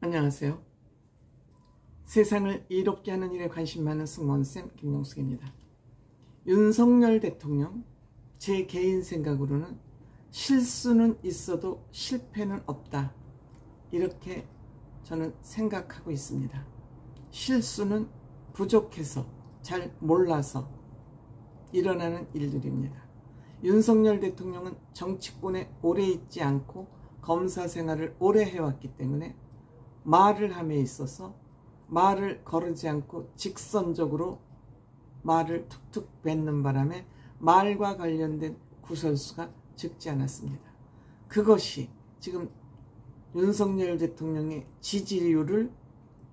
안녕하세요. 세상을 이롭게 하는 일에 관심 많은 승무원쌤 김용숙입니다. 윤석열 대통령, 제 개인 생각으로는 실수는 있어도 실패는 없다, 이렇게 저는 생각하고 있습니다. 실수는 부족해서, 잘 몰라서 일어나는 일들입니다. 윤석열 대통령은 정치권에 오래 있지 않고 검사 생활을 오래 해왔기 때문에 말을 함에 있어서 말을 거르지 않고 직선적으로 말을 툭툭 뱉는 바람에 말과 관련된 구설수가 적지 않았습니다. 그것이 지금 윤석열 대통령의 지지율을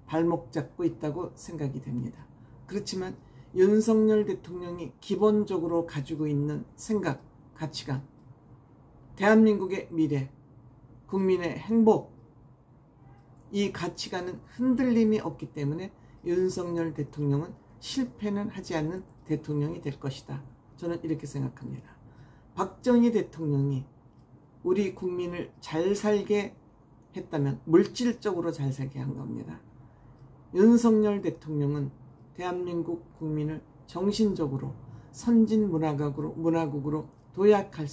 발목 잡고 있다고 생각이 됩니다. 그렇지만 윤석열 대통령이 기본적으로 가지고 있는 생각, 가치관, 대한민국의 미래, 국민의 행복, 이 가치관은 흔들림이 없기 때문에 윤석열 대통령은 실패는 하지 않는 대통령이 될 것이다, 저는 이렇게 생각합니다. 박정희 대통령이 우리 국민을 잘 살게 했다면 물질적으로 잘 살게 한 겁니다. 윤석열 대통령은 대한민국 국민을 정신적으로 선진문화국으로 도약시킬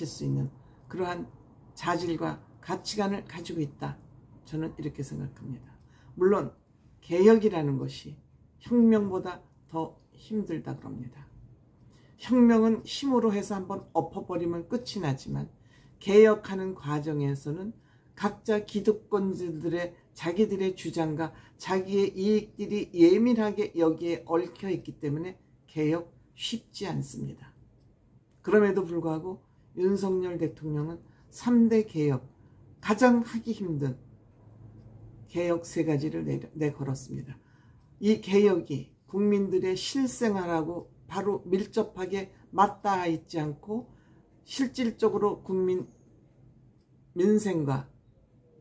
수 있는 그러한 자질과 가치관을 가지고 있다, 저는 이렇게 생각합니다. 물론 개혁이라는 것이 혁명보다 더 힘들다 그럽니다. 혁명은 힘으로 해서 한번 엎어버리면 끝이 나지만 개혁하는 과정에서는 각자 기득권들의 자기들의 주장과 자기의 이익들이 예민하게 여기에 얽혀 있기 때문에 개혁 쉽지 않습니다. 그럼에도 불구하고 윤석열 대통령은 3대 개혁, 가장 하기 힘든 개혁 3가지를 내걸었습니다. 이 개혁이 국민들의 실생활하고 바로 밀접하게 맞닿아 있지 않고 실질적으로 국민 민생과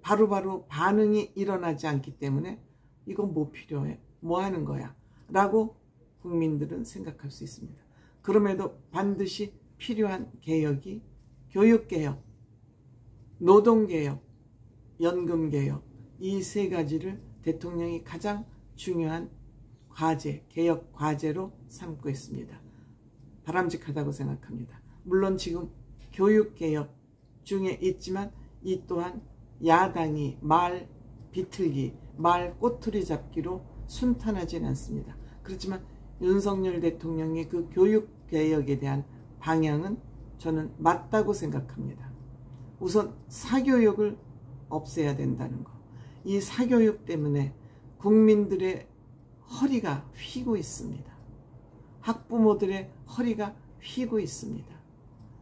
바로바로 반응이 일어나지 않기 때문에 이건 뭐 필요해? 뭐 하는 거야? 라고 국민들은 생각할 수 있습니다. 그럼에도 반드시 필요한 개혁이 교육개혁, 노동개혁, 연금개혁, 이 3가지를 대통령이 가장 중요한 과제, 개혁 과제로 삼고 있습니다. 바람직하다고 생각합니다. 물론 지금 교육개혁 중에 있지만 이 또한 야당이 말 비틀기, 말 꼬투리 잡기로 순탄하진 않습니다. 그렇지만 윤석열 대통령의 그 교육개혁에 대한 방향은 저는 맞다고 생각합니다. 우선 사교육을 없애야 된다는 것. 이 사교육 때문에 국민들의 허리가 휘고 있습니다. 학부모들의 허리가 휘고 있습니다.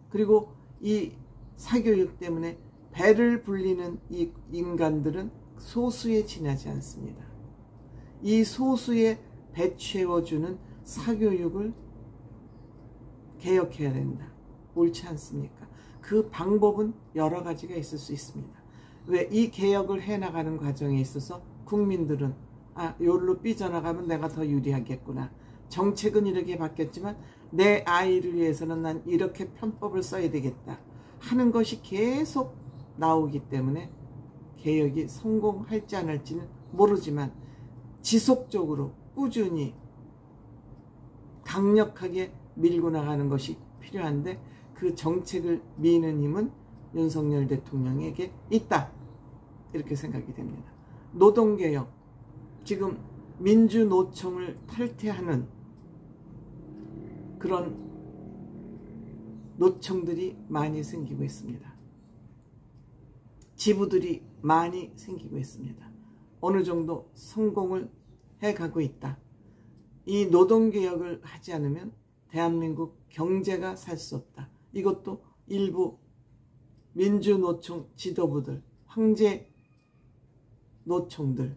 그리고 이 사교육 때문에 배를 불리는 이 인간들은 소수에 지나지 않습니다. 이 소수에 배 채워주는 사교육을 개혁해야 된다. 옳지 않습니까? 그 방법은 여러 가지가 있을 수 있습니다. 왜 이 개혁을 해나가는 과정에 있어서 국민들은 요로 삐져나가면 내가 더 유리하겠구나. 정책은 이렇게 바뀌었지만 내 아이를 위해서는 난 이렇게 편법을 써야 되겠다 하는 것이 계속 나오기 때문에 개혁이 성공할지 안 할지는 모르지만 지속적으로 꾸준히 강력하게 밀고 나가는 것이 필요한데 그 정책을 미는 힘은 윤석열 대통령에게 있다, 이렇게 생각이 됩니다. 노동개혁, 지금 민주노총을 탈퇴하는 그런 노총들이 많이 생기고 있습니다. 지부들이 많이 생기고 있습니다. 어느 정도 성공을 해가고 있다. 이 노동개혁을 하지 않으면 대한민국 경제가 살 수 없다. 이것도 일부 민주노총 지도부들, 황제 노총들,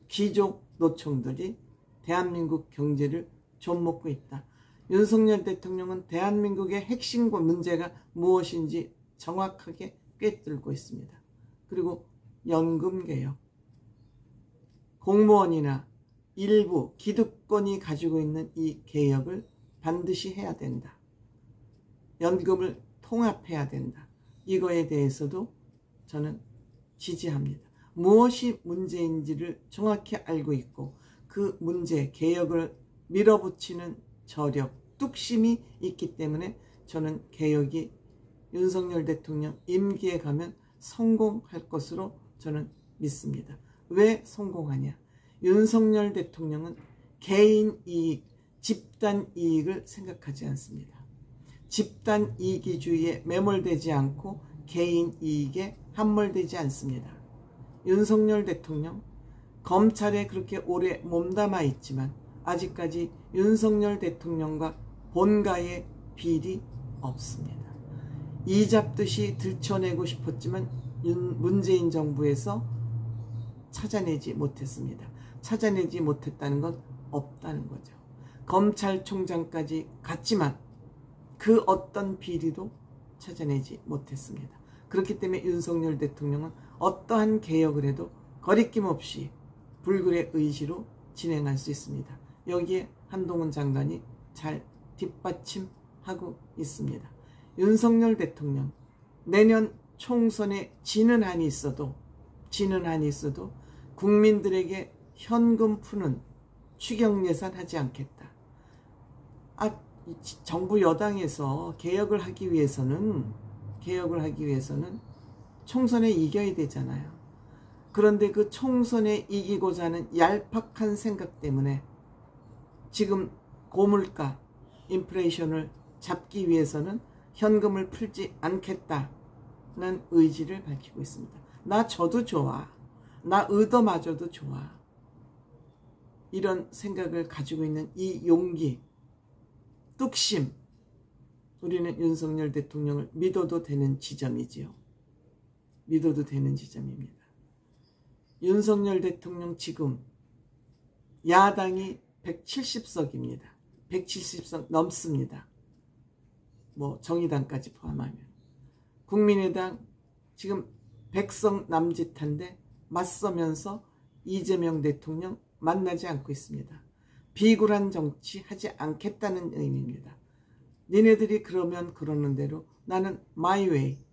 귀족 노총들이 대한민국 경제를 좀먹고 있다. 윤석열 대통령은 대한민국의 핵심과 문제가 무엇인지 정확하게 꿰뚫고 있습니다. 그리고 연금개혁, 공무원이나 일부 기득권이 가지고 있는 이 개혁을 반드시 해야 된다. 연금을 통합해야 된다. 이거에 대해서도 저는 지지합니다. 무엇이 문제인지를 정확히 알고 있고 그 문제, 개혁을 밀어붙이는 저력, 뚝심이 있기 때문에 저는 개혁이 윤석열 대통령 임기에 가면 성공할 것으로 저는 믿습니다. 왜 성공하냐? 윤석열 대통령은 개인 이익, 집단 이익을 생각하지 않습니다. 집단 이기주의에 매몰되지 않고 개인 이익에 함몰되지 않습니다. 윤석열 대통령, 검찰에 그렇게 오래 몸담아 있지만 아직까지 윤석열 대통령과 본가의 비리 없습니다. 이 잡듯이 들춰내고 싶었지만 문재인 정부에서 찾아내지 못했습니다. 찾아내지 못했다는 건 없다는 거죠. 검찰총장까지 갔지만 그 어떤 비리도 찾아내지 못했습니다. 그렇기 때문에 윤석열 대통령은 어떠한 개혁을 해도 거리낌 없이 불굴의 의지로 진행할 수 있습니다. 여기에 한동훈 장관이 잘 뒷받침하고 있습니다. 윤석열 대통령, 내년 총선에 지는 한이 있어도 국민들에게 현금 푸는 추경예산 하지 않겠다. 정부 여당에서 개혁을 하기 위해서는 총선에 이겨야 되잖아요. 그런데 그 총선에 이기고자 하는 얄팍한 생각 때문에 지금 고물가, 인플레이션을 잡기 위해서는 현금을 풀지 않겠다는 의지를 밝히고 있습니다. 저도 좋아. 나 의도마저도 좋아. 이런 생각을 가지고 있는 이 용기, 뚝심, 우리는 윤석열 대통령을 믿어도 되는 지점이지요. 믿어도 되는 지점입니다. 윤석열 대통령 지금 야당이 170석입니다. 170석 넘습니다. 정의당까지 포함하면. 국민의당 지금 100석 남짓한데 맞서면서 이재명 대통령 만나지 않고 있습니다. 비굴한 정치 하지 않겠다는 의미입니다. 니네들이 그러면 그러는 대로 나는 my way.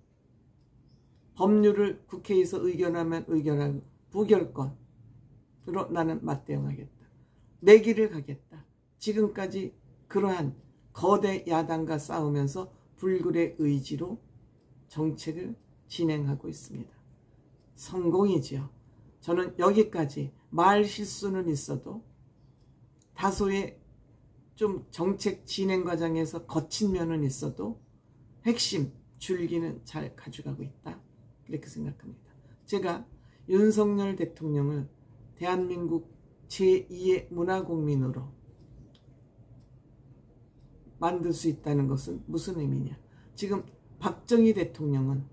법률을 국회에서 의견하면 의견하고 부결권으로 나는 맞대응하겠다. 내 길을 가겠다. 지금까지 그러한 거대 야당과 싸우면서 불굴의 의지로 정책을 진행하고 있습니다. 성공이지요. 저는 여기까지 말 실수는 있어도 다소의 좀 정책 진행 과정에서 거친 면은 있어도 핵심, 줄기는 잘 가져가고 있다. 이렇게 생각합니다. 제가 윤석열 대통령을 대한민국 제2의 문화국민으로 만들 수 있다는 것은 무슨 의미냐. 지금 박정희 대통령은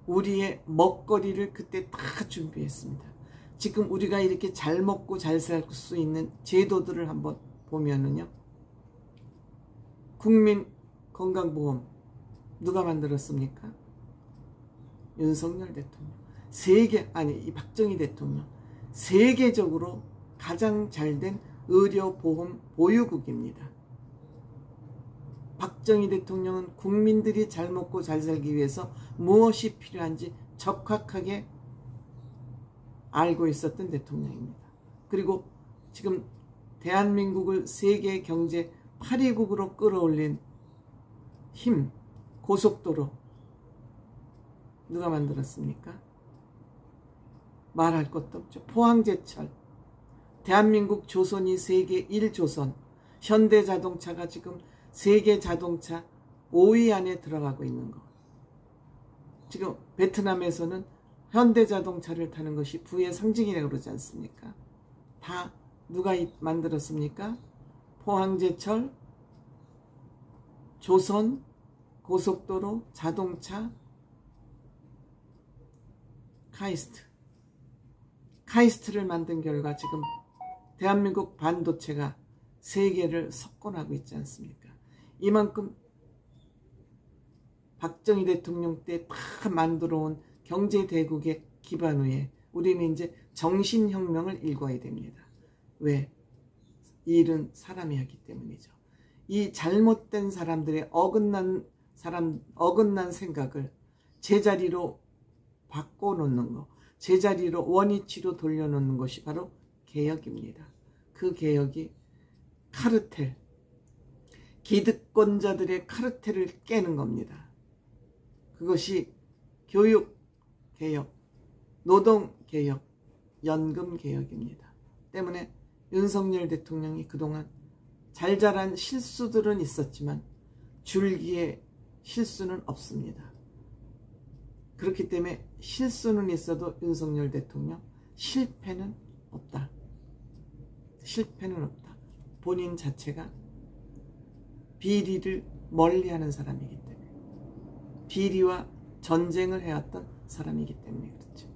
우리의 먹거리를 그때 다 준비했습니다. 지금 우리가 이렇게 잘 먹고 잘 살 수 있는 제도들을 한번 보면은요. 국민건강보험 누가 만들었습니까? 윤석열 대통령. 이 박정희 대통령. 세계적으로 가장 잘된 의료보험 보유국입니다. 박정희 대통령은 국민들이 잘 먹고 잘 살기 위해서 무엇이 필요한지 적확하게 알고 있었던 대통령입니다. 그리고 지금 대한민국을 세계 경제 8위국으로 끌어올린 힘, 고속도로 누가 만들었습니까? 말할 것도 없죠. 포항제철, 대한민국 조선이 세계 1조선, 현대자동차가 지금 세계 자동차 5위 안에 들어가고 있는 것. 지금 베트남에서는 현대자동차를 타는 것이 부의 상징이라고 그러지 않습니까? 다 누가 만들었습니까? 포항제철, 조선, 고속도로, 자동차, 카이스트를 만든 결과 지금 대한민국 반도체가 세계를 석권하고 있지 않습니까? 이만큼 박정희 대통령 때 다 만들어 온 경제대국의 기반 위에 우리는 이제 정신혁명을 일궈야 됩니다. 왜? 일은 사람이 하기 때문이죠. 이 잘못된 사람들의 어긋난 생각을 제자리로 바꿔놓는 거, 제자리로 원위치로 돌려놓는 것이 바로 개혁입니다. 그 개혁이 카르텔, 기득권자들의 카르텔을 깨는 겁니다. 그것이 교육개혁, 노동개혁, 연금개혁입니다. 때문에 윤석열 대통령이 그동안 잘잘한 실수들은 있었지만 줄기에 실수는 없습니다. 그렇기 때문에 실수는 있어도 윤석열 대통령 실패는 없다. 실패는 없다. 본인 자체가 비리를 멀리하는 사람이기 때문에, 비리와 전쟁을 해왔던 사람이기 때문에 그렇죠.